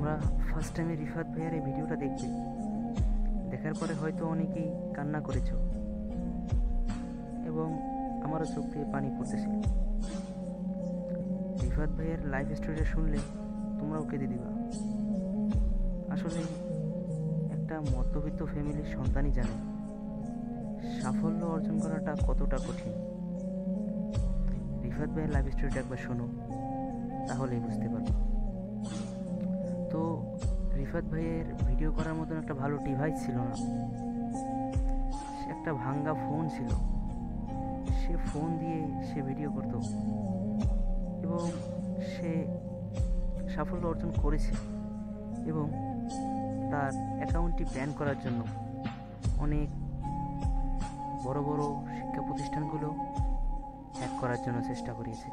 তোমরা ফার্স্ট টাইমে রিফাত ভাইয়ার এই ভিডিওটা দেখবে, দেখার পরে হয়তো অনেকেই কান্না করেছো এবং আমারও চোখ থেকে পানি পড়তেছিল। রিফাত ভাইয়ের লাইফ স্টোরিটা শুনলে তোমরাও কেঁদে দিবা। আসলে একটা মধ্যবিত্ত ফ্যামিলির সন্তানই জানে সাফল্য অর্জন করাটা কতটা কঠিন। রিফাত ভাইয়ের লাইফ স্টোরিটা একবার শোনো, তাহলেই বুঝতে পারবো। তো রিফাত ভাইয়ের ভিডিও করার মতন একটা ভালো ডিভাইস ছিল না, সে একটা ভাঙ্গা ফোন ছিল। সে ফোন দিয়ে সে ভিডিও করত এবং সে সাফল্য অর্জন করেছে এবং তার অ্যাকাউন্টটি ব্যান করার জন্য অনেক বড় বড় শিক্ষা প্রতিষ্ঠানগুলো হ্যাক করার জন্য চেষ্টা করিয়েছে,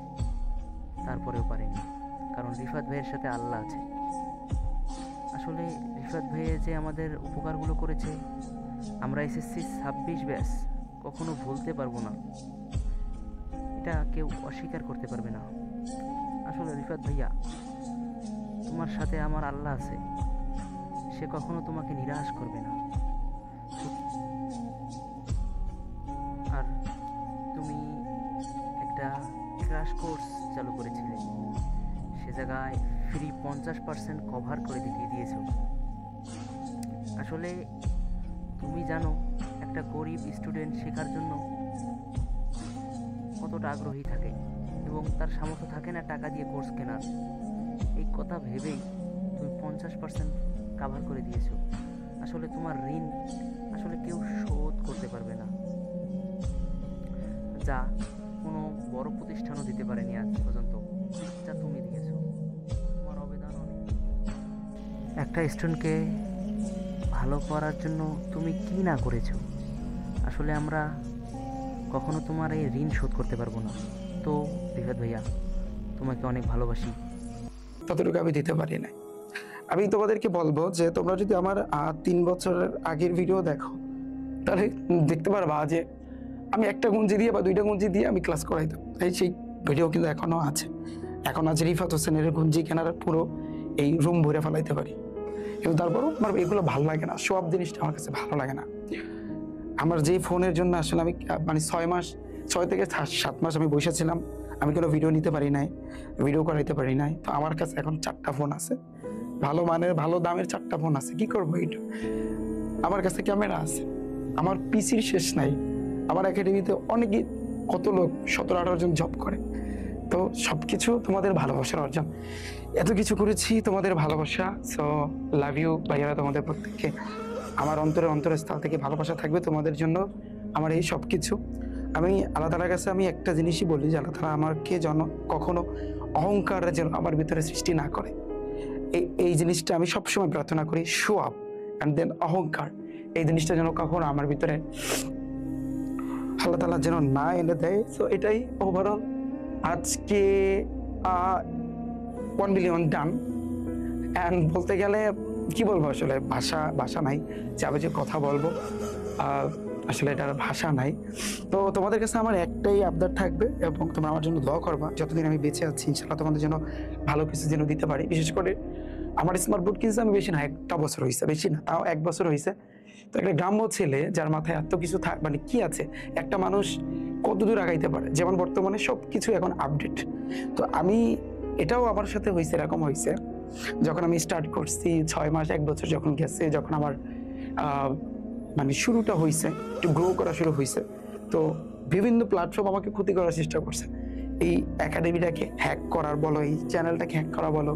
তারপরেও পারেনি, কারণ রিফাত ভাইয়ের সাথে আল্লাহ আছে। আসলে রিফাত ভাইয়ে যে আমাদের উপকারগুলো করেছে আমরা এসএসসি 26 ব্যাচ কখনো ভুলতে পারবো না, এটা কেউ অস্বীকার করতে পারবে না। আসলে রিফাত ভাইয়া, তোমার সাথে আমার আল্লাহ আছে, সে কখনো তোমাকে নিরাশ করবে না। আর তুমি একটা ক্র্যাশ কোর্স চালু করেছিলে, সে জায়গায় ফ্রি 50% কভার করে দিয়েছো। আসলে তুমি জানো একটা গরিব স্টুডেন্ট শেখার জন্য কতটা আগ্রহী থাকে এবং তার সামর্থ্য থাকে না টাকা দিয়ে কোর্স কেনার। এই কথা ভেবেই তুমি 50% কভার করে দিয়েছো। আসলে তোমার ঋণ আসলে কেউ শোধ করতে পারবে না, যা কোনো বড় প্রতিষ্ঠানও দিতে পারেনি আজ পর্যন্ত, যা তুমি দিয়েছো। তোমার অবদান অনেক। একটা স্টুডেন্টকে ভালো করার জন্য তুমি কি না করেছো, আসলে আমরা কখনো তোমার এই ঋণ শোধ করতে পারবো না। তো রিফাত ভাইয়া, তোমাকে অনেক ভালোবাসি। ততটুকু আমি দিতে পারি না। আমি তোমাদেরকে বলবো যে তোমরা যদি আমার 3 বছরের আগের ভিডিও দেখো, তাহলে দেখতে পারবা যে আমি একটা গুঞ্জি দিয়ে বা 2টা গুঞ্জি দিয়ে আমি ক্লাস করাইতাম। সেই ভিডিও কিন্তু এখনো আছে। এখন আছে রিফাত হোসেনের গুঞ্জি কেনার পুরো এই রুম ভরে ফেলাইতে পারি, কিন্তু তারপরও আমার এগুলো ভালো লাগে না, সব জিনিসটা আমার কাছে ভালো লাগে না। আমার যে ফোনের জন্য আসলে আমি মানে 6 থেকে 7 মাস আমি বসেছিলাম, আমি কোনো ভিডিও নিতে পারি নাই, ভিডিও করাইতে পারি নাই। তো আমার কাছে এখন 4টা ফোন আছে, ভালো মানের ভালো দামের 4টা ফোন আছে। কি করবো এটা? আমার কাছে ক্যামেরা আছে, আমার পিসির শেষ নাই। আমার একাডেমিতে অনেকে কত লোক 17-18 জন জব করে। তো সবকিছু তোমাদের ভালোবাসার অর্জন। এত কিছু করেছি তোমাদের ভালোবাসা। সো লাভ ইউ ভাইয়ারা, তোমাদের প্রত্যেককে আমার অন্তরস্থল থেকে ভালোবাসা থাকবে তোমাদের জন্য। আমার এই সব কিছু আমি আল্লাহ তাআলার কাছে আমি একটা জিনিসই বলি যে আল্লাহ তাআলা আমাকে যেন কখনো অহংকার যেন আমার ভিতরে সৃষ্টি না করে। এই জিনিসটা আমি সবসময় প্রার্থনা করি। শো আপ অ্যান্ড দেন অহংকার, এই জিনিসটা যেন কখনো আমার ভিতরে আল্লাহ তাআলা যেন না এনে দেয়। সো এটাই ওভারঅল। আজকে 1 মিলিয়ন ডান। অ্যান্ড বলতে গেলে কি বলবো, আসলে ভাষা নাই যে আমি যে কথা বলবো, আসলে এটার ভাষা নাই। তো তোমাদের কাছে আমার একটাই আবদার থাকবে এবং তোমরা আমার জন্য দোয়া করবা যতদিন আমি বেঁচে আছি, ইনশাআল্লাহ তোমাদের জন্য ভালো কিছু যেন দিতে পারি। বিশেষ করে আমার স্মার্ট বোর্ড কিনছে আমি বেশি না, 1টা বছর হয়েছে, বেশি না, তাও 1 বছর হয়েছে। তো একটা গ্রাম্য ছেলে যার মাথায় এত কিছু মানে কি আছে, একটা মানুষ কত দূর আগাইতে পারে, যেমন বর্তমানে সব কিছু এখন আপডেট। তো আমি এটাও আমার সাথে হয়েছে, এরকম হয়েছে যখন আমি স্টার্ট করছি 6 মাস 1 বছর যখন গেছে, যখন আমার মানে শুরুটা হয়েছে, একটু গ্রো করা শুরু হয়েছে, তো বিভিন্ন প্ল্যাটফর্ম আমাকে ক্ষতি করার চেষ্টা করছে। এই একাডেমিটাকে হ্যাক করার বলো, এই চ্যানেলটাকে হ্যাক করা বলো,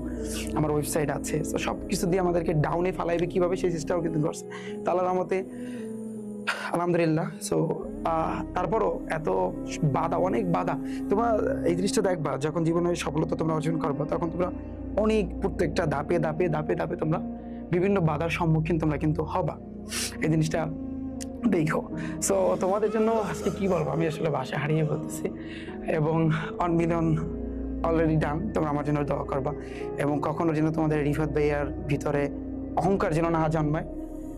আমার ওয়েবসাইট আছে, তো সব কিছু দিয়ে আমাদেরকে ডাউনে ফালাইবে কিভাবে সেই চেষ্টাও কিন্তু করছে। তো আল্লাহর রহমতে আলহামদুলিল্লাহ। সো তারপরও এত বাধা, অনেক বাধা। তোমরা এই জিনিসটা দেখবা যখন জীবনে সফলতা তোমরা অর্জন করবা, তখন তোমরা অনেক প্রত্যেকটা ধাপে ধাপে ধাপে ধাপে তোমরা বিভিন্ন বাধার সম্মুখীন তোমরা কিন্তু হবা, এই জিনিসটা দেখো। সো তোমাদের জন্য আজকে কি বলবো, আমি আসলে ভাষা হারিয়ে বলতেছি। এবং 1 মিলিয়ন অলরেডি ডান। তোমরা আমার জন্য দোয়া করবা এবং কখনো যেন তোমাদের রিফাত ভাইয়ার ভিতরে অহংকার যেন না জন্মায়।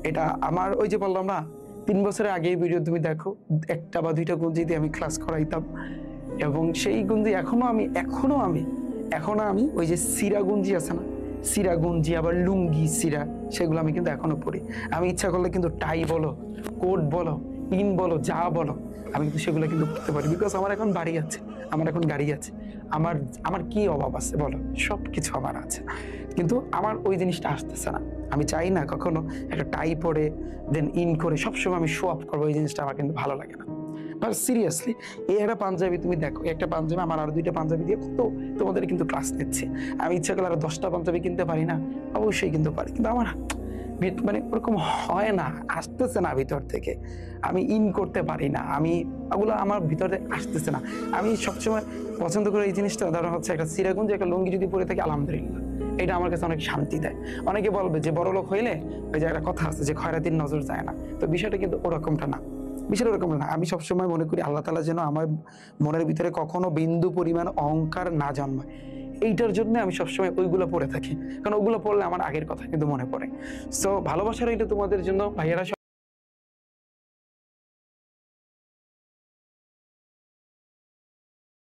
এটা আমার ওই যে বললাম না, 3 বছরের আগের ভিডিও তুমি দেখো, 1টা বা 2টা গুঞ্জি দিয়ে আমি ক্লাস করাইতাম এবং সেই গুঞ্জি এখনো আমি ওই যে সিরা গুঞ্জি আছে না, সিরা গঞ্জি আবার লুঙ্গি সিরা সেগুলো আমি কিন্তু এখনো পরি। আমি ইচ্ছা করলে কিন্তু টাই বলো, কোট বলো, ইন বলো, যা বলো, আমি কিন্তু সেগুলো কিন্তু করতে পারি। বিকজ আমার এখন বাড়ি আছে, আমার এখন গাড়ি আছে, আমার আমার কি অভাব আছে বলো? সব কিছু আমার আছে, কিন্তু আমার ওই জিনিসটা আসতেছে না। আমি চাই না কখনো একটা টাই পরে দেন ইন করে সবসময় আমি শো আপ করবো, এই জিনিসটা আমার কিন্তু ভালো লাগে না। বাট সিরিয়াসলি, এই একটা পাঞ্জাবি তুমি দেখো, একটা পাঞ্জাবি আমার আরো 2টা পাঞ্জাবি দিয়ে কত তোমাদের কিন্তু ক্লাস নিচ্ছে। আমি ইচ্ছা করলে আরো 10টা পাঞ্জাবি কিনতে পারি না? অবশ্যই কিন্তু পারি, কিন্তু আমার মানে ওরকম হয় না, আসতেছে না ভিতর থেকে। আমি ইন করতে পারি না, আমি ওগুলো আমার ভিতরে আসতেছে না। আমি সবসময় পছন্দ করি এই জিনিসটা, ধরো হচ্ছে একটা সিরাগুঞ্জ একটা লুঙ্গি যদি পরে থাকি, আলহামদুলিল্লাহ, এটা আমার কাছে অনেক শান্তি দেয়। অনেকে বলবে যে বড় লোক হইলে ওই যে একটা কথা আছে যে খয়রাতির নজর যায় না, তো বিষয়টা কিন্তু ওরকমটা না, বিষয়টা ওরকম না। আমি সবসময় মনে করি আল্লাহ তাআলা যেন আমার মনের ভিতরে কখনো বিন্দু পরিমাণ অহংকার না জন্মায়, এইটার জন্য আমি সবসময় ওইগুলো পড়ে থাকি, কারণ ওগুলো পড়লে আমার আগের কথা কিন্তু মনে পড়ে। সো ভালোবাসা রইলো তোমাদের জন্য ভাইয়েরা।